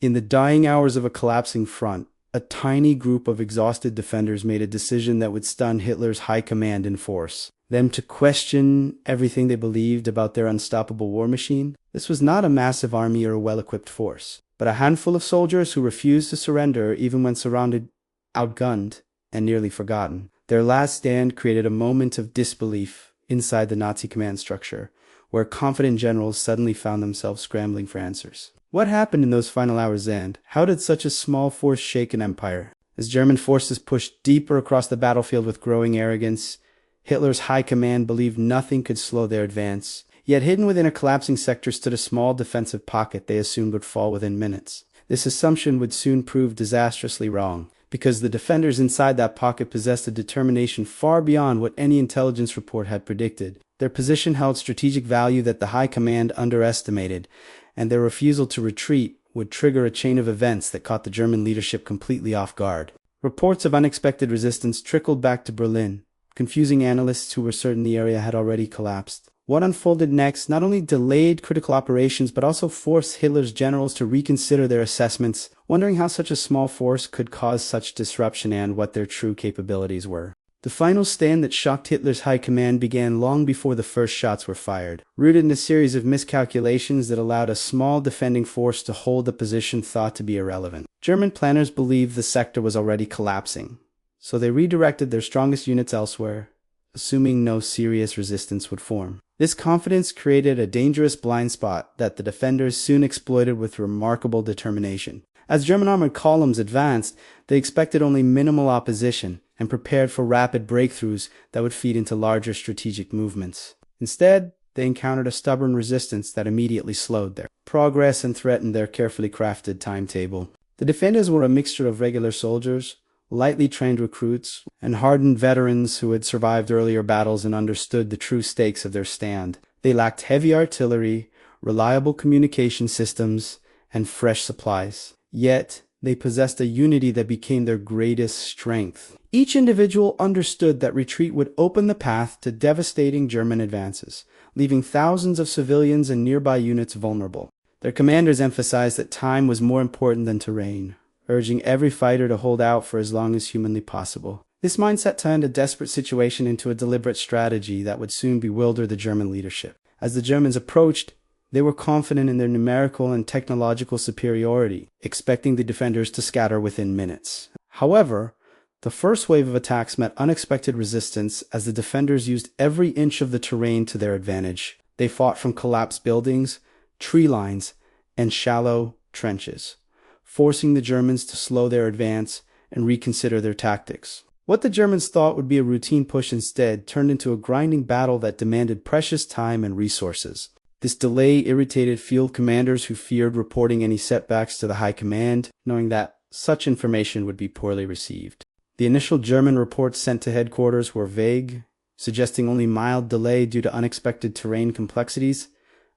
In the dying hours of a collapsing front, a tiny group of exhausted defenders made a decision that would stun Hitler's high command in force. Them to question everything they believed about their unstoppable war machine. This was not a massive army or a well-equipped force, but a handful of soldiers who refused to surrender even when surrounded, outgunned, and nearly forgotten. Their last stand created a moment of disbelief inside the Nazi command structure, where confident generals suddenly found themselves scrambling for answers. What happened in those final hours and how did such a small force shake an empire? As German forces pushed deeper across the battlefield with growing arrogance, Hitler's high command believed nothing could slow their advance. Yet hidden within a collapsing sector stood a small defensive pocket they assumed would fall within minutes. This assumption would soon prove disastrously wrong, because the defenders inside that pocket possessed a determination far beyond what any intelligence report had predicted. Their position held strategic value that the high command underestimated, and their refusal to retreat would trigger a chain of events that caught the German leadership completely off guard. Reports of unexpected resistance trickled back to Berlin, confusing analysts who were certain the area had already collapsed. What unfolded next not only delayed critical operations but also forced Hitler's generals to reconsider their assessments, wondering how such a small force could cause such disruption and what their true capabilities were. The final stand that shocked Hitler's high command began long before the first shots were fired, rooted in a series of miscalculations that allowed a small defending force to hold a position thought to be irrelevant. German planners believed the sector was already collapsing, so they redirected their strongest units elsewhere, assuming no serious resistance would form. This confidence created a dangerous blind spot that the defenders soon exploited with remarkable determination. As German armored columns advanced, they expected only minimal opposition and prepared for rapid breakthroughs that would feed into larger strategic movements. Instead, they encountered a stubborn resistance that immediately slowed their progress and threatened their carefully crafted timetable. The defenders were a mixture of regular soldiers, lightly trained recruits, and hardened veterans who had survived earlier battles and understood the true stakes of their stand. They lacked heavy artillery, reliable communication systems, and fresh supplies. Yet, they possessed a unity that became their greatest strength. Each individual understood that retreat would open the path to devastating German advances, leaving thousands of civilians and nearby units vulnerable. Their commanders emphasized that time was more important than terrain, urging every fighter to hold out for as long as humanly possible. This mindset turned a desperate situation into a deliberate strategy that would soon bewilder the German leadership. As the Germans approached, they were confident in their numerical and technological superiority, expecting the defenders to scatter within minutes. However, the first wave of attacks met unexpected resistance as the defenders used every inch of the terrain to their advantage. They fought from collapsed buildings, tree lines, and shallow trenches, forcing the Germans to slow their advance and reconsider their tactics. What the Germans thought would be a routine push instead turned into a grinding battle that demanded precious time and resources. This delay irritated field commanders who feared reporting any setbacks to the high command, knowing that such information would be poorly received. The initial German reports sent to headquarters were vague, suggesting only mild delay due to unexpected terrain complexities,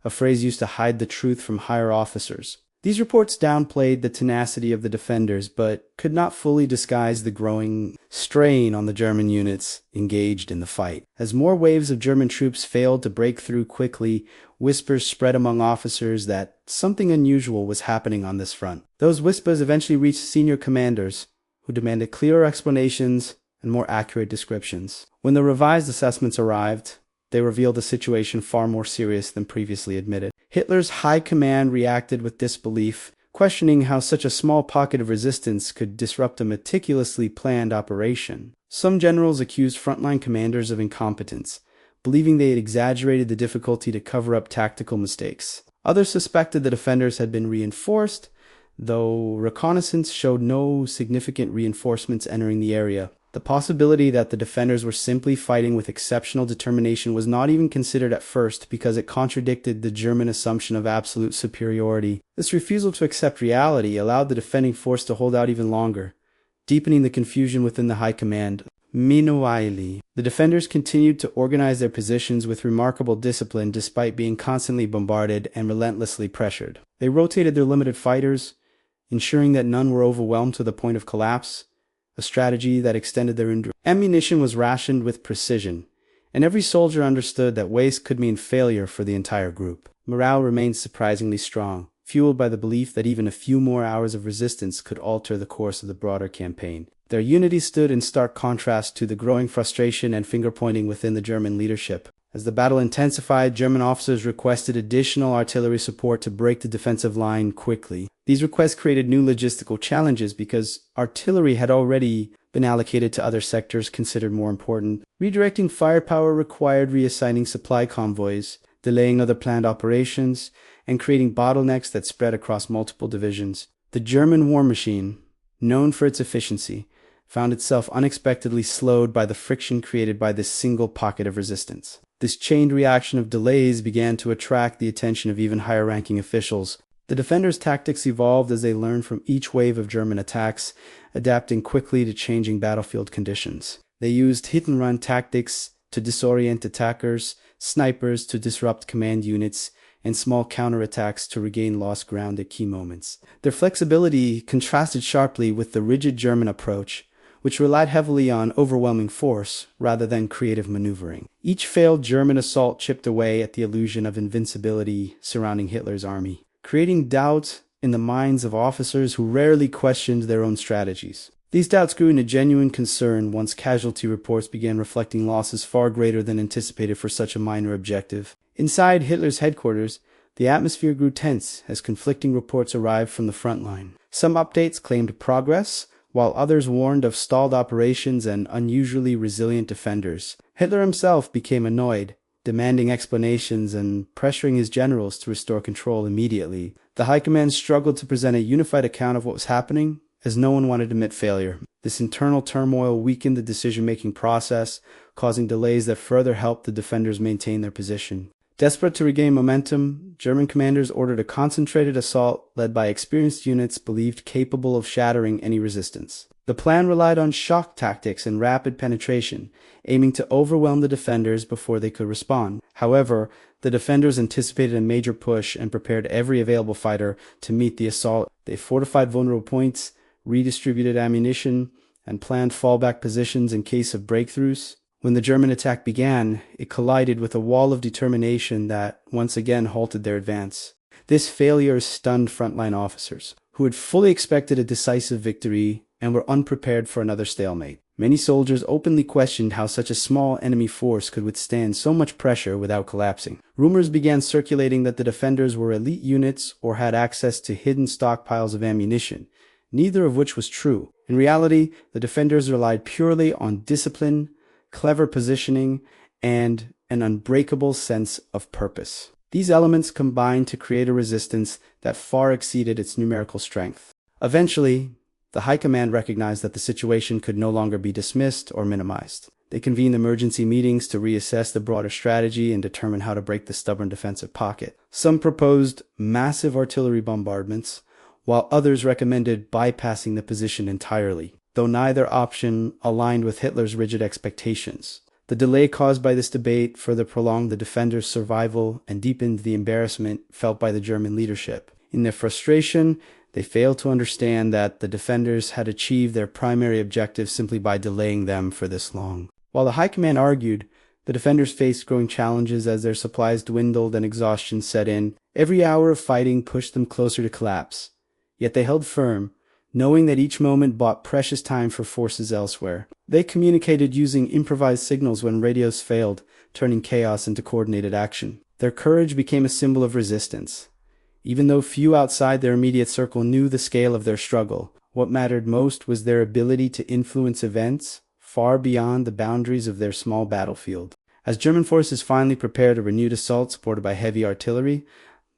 a phrase used to hide the truth from higher officers. These reports downplayed the tenacity of the defenders, but could not fully disguise the growing strain on the German units engaged in the fight. As more waves of German troops failed to break through quickly, whispers spread among officers that something unusual was happening on this front. Those whispers eventually reached senior commanders, who demanded clearer explanations and more accurate descriptions. When the revised assessments arrived, they revealed a situation far more serious than previously admitted. Hitler's high command reacted with disbelief, questioning how such a small pocket of resistance could disrupt a meticulously planned operation. Some generals accused frontline commanders of incompetence, believing they had exaggerated the difficulty to cover up tactical mistakes. Others suspected the defenders had been reinforced, though reconnaissance showed no significant reinforcements entering the area. The possibility that the defenders were simply fighting with exceptional determination was not even considered at first because it contradicted the German assumption of absolute superiority. This refusal to accept reality allowed the defending force to hold out even longer, deepening the confusion within the high command. Meanwhile, the defenders continued to organize their positions with remarkable discipline despite being constantly bombarded and relentlessly pressured. They rotated their limited fighters, ensuring that none were overwhelmed to the point of collapse, a strategy that extended their endurance. Ammunition was rationed with precision, and every soldier understood that waste could mean failure for the entire group. Morale remained surprisingly strong, fueled by the belief that even a few more hours of resistance could alter the course of the broader campaign. Their unity stood in stark contrast to the growing frustration and finger-pointing within the German leadership. As the battle intensified, German officers requested additional artillery support to break the defensive line quickly. These requests created new logistical challenges because artillery had already been allocated to other sectors considered more important. Redirecting firepower required reassigning supply convoys, delaying other planned operations, and creating bottlenecks that spread across multiple divisions. The German war machine, known for its efficiency, found itself unexpectedly slowed by the friction created by this single pocket of resistance. This chained reaction of delays began to attract the attention of even higher-ranking officials. The defenders' tactics evolved as they learned from each wave of German attacks, adapting quickly to changing battlefield conditions. They used hit-and-run tactics to disorient attackers, snipers to disrupt command units, and small counterattacks to regain lost ground at key moments. Their flexibility contrasted sharply with the rigid German approach, which relied heavily on overwhelming force rather than creative maneuvering. Each failed German assault chipped away at the illusion of invincibility surrounding Hitler's army, creating doubt in the minds of officers who rarely questioned their own strategies. These doubts grew into genuine concern once casualty reports began reflecting losses far greater than anticipated for such a minor objective. Inside Hitler's headquarters, the atmosphere grew tense as conflicting reports arrived from the front line. Some updates claimed progress, while others warned of stalled operations and unusually resilient defenders. Hitler himself became annoyed, demanding explanations and pressuring his generals to restore control immediately. The High Command struggled to present a unified account of what was happening, as no one wanted to admit failure. This internal turmoil weakened the decision-making process, causing delays that further helped the defenders maintain their position. Desperate to regain momentum, German commanders ordered a concentrated assault led by experienced units believed capable of shattering any resistance. The plan relied on shock tactics and rapid penetration, aiming to overwhelm the defenders before they could respond. However, the defenders anticipated a major push and prepared every available fighter to meet the assault. They fortified vulnerable points, redistributed ammunition, and planned fallback positions in case of breakthroughs. When the German attack began, it collided with a wall of determination that once again halted their advance. This failure stunned frontline officers, who had fully expected a decisive victory and were unprepared for another stalemate. Many soldiers openly questioned how such a small enemy force could withstand so much pressure without collapsing. Rumors began circulating that the defenders were elite units or had access to hidden stockpiles of ammunition, neither of which was true. In reality, the defenders relied purely on discipline, clever positioning, and an unbreakable sense of purpose. These elements combined to create a resistance that far exceeded its numerical strength. Eventually, the High Command recognized that the situation could no longer be dismissed or minimized. They convened emergency meetings to reassess the broader strategy and determine how to break the stubborn defensive pocket. Some proposed massive artillery bombardments, while others recommended bypassing the position entirely, though neither option aligned with Hitler's rigid expectations. The delay caused by this debate further prolonged the defenders' survival and deepened the embarrassment felt by the German leadership. In their frustration, they failed to understand that the defenders had achieved their primary objective simply by delaying them for this long. While the High Command argued, the defenders faced growing challenges as their supplies dwindled and exhaustion set in. Every hour of fighting pushed them closer to collapse. Yet they held firm, knowing that each moment bought precious time for forces elsewhere. They communicated using improvised signals when radios failed, turning chaos into coordinated action. Their courage became a symbol of resistance. Even though few outside their immediate circle knew the scale of their struggle, what mattered most was their ability to influence events far beyond the boundaries of their small battlefield. As German forces finally prepared a renewed assault supported by heavy artillery,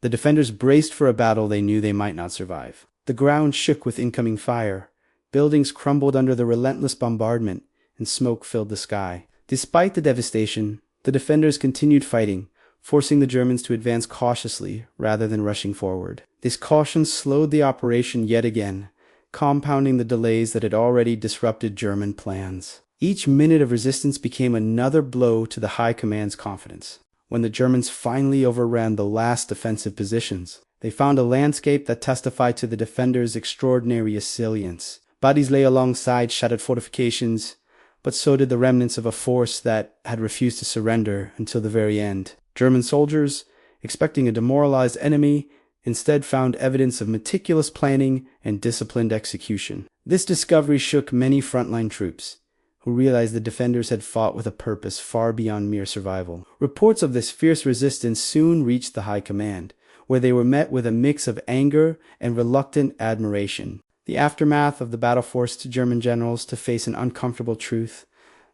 the defenders braced for a battle they knew they might not survive. The ground shook with incoming fire. Buildings crumbled under the relentless bombardment, and smoke filled the sky. Despite the devastation, the defenders continued fighting, forcing the Germans to advance cautiously rather than rushing forward. This caution slowed the operation yet again, compounding the delays that had already disrupted German plans. Each minute of resistance became another blow to the High Command's confidence. When the Germans finally overran the last defensive positions, they found a landscape that testified to the defenders' extraordinary resilience. Bodies lay alongside shattered fortifications, but so did the remnants of a force that had refused to surrender until the very end. German soldiers, expecting a demoralized enemy, instead found evidence of meticulous planning and disciplined execution. This discovery shook many frontline troops, who realized the defenders had fought with a purpose far beyond mere survival. Reports of this fierce resistance soon reached the high command, where they were met with a mix of anger and reluctant admiration. The aftermath of the battle forced German generals to face an uncomfortable truth.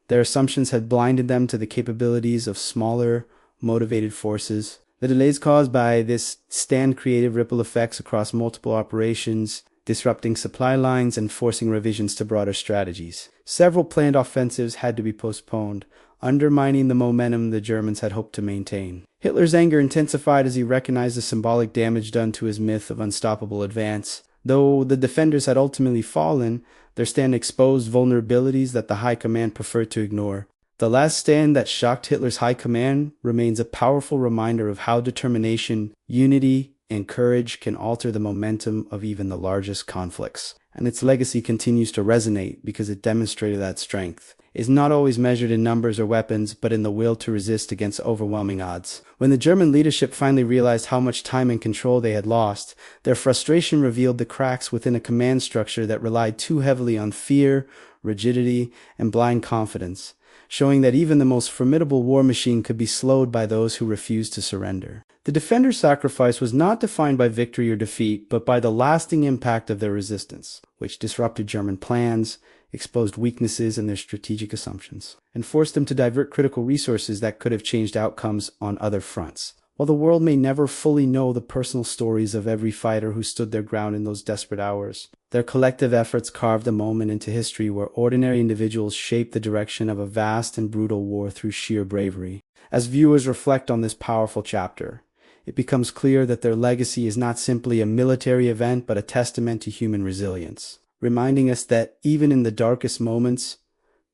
Their assumptions had blinded them to the capabilities of smaller, motivated forces. The delays caused by this stand created ripple effects across multiple operations, disrupting supply lines and forcing revisions to broader strategies. Several planned offensives had to be postponed, undermining the momentum the Germans had hoped to maintain. Hitler's anger intensified as he recognized the symbolic damage done to his myth of unstoppable advance. Though the defenders had ultimately fallen, their stand exposed vulnerabilities that the high command preferred to ignore. The last stand that shocked Hitler's high command remains a powerful reminder of how determination, unity, and courage can alter the momentum of even the largest conflicts. And its legacy continues to resonate because it demonstrated that strength is not always measured in numbers or weapons, but in the will to resist against overwhelming odds. When the German leadership finally realized how much time and control they had lost, their frustration revealed the cracks within a command structure that relied too heavily on fear, rigidity, and blind confidence, showing that even the most formidable war machine could be slowed by those who refused to surrender. The defenders' sacrifice was not defined by victory or defeat, but by the lasting impact of their resistance, which disrupted German plans, exposed weaknesses in their strategic assumptions, and forced them to divert critical resources that could have changed outcomes on other fronts. While the world may never fully know the personal stories of every fighter who stood their ground in those desperate hours, their collective efforts carved a moment into history where ordinary individuals shaped the direction of a vast and brutal war through sheer bravery. As viewers reflect on this powerful chapter, it becomes clear that their legacy is not simply a military event but a testament to human resilience, reminding us that even in the darkest moments,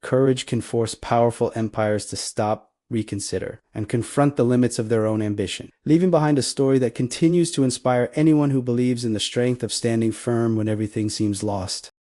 courage can force powerful empires to stop, reconsider, and confront the limits of their own ambition, leaving behind a story that continues to inspire anyone who believes in the strength of standing firm when everything seems lost.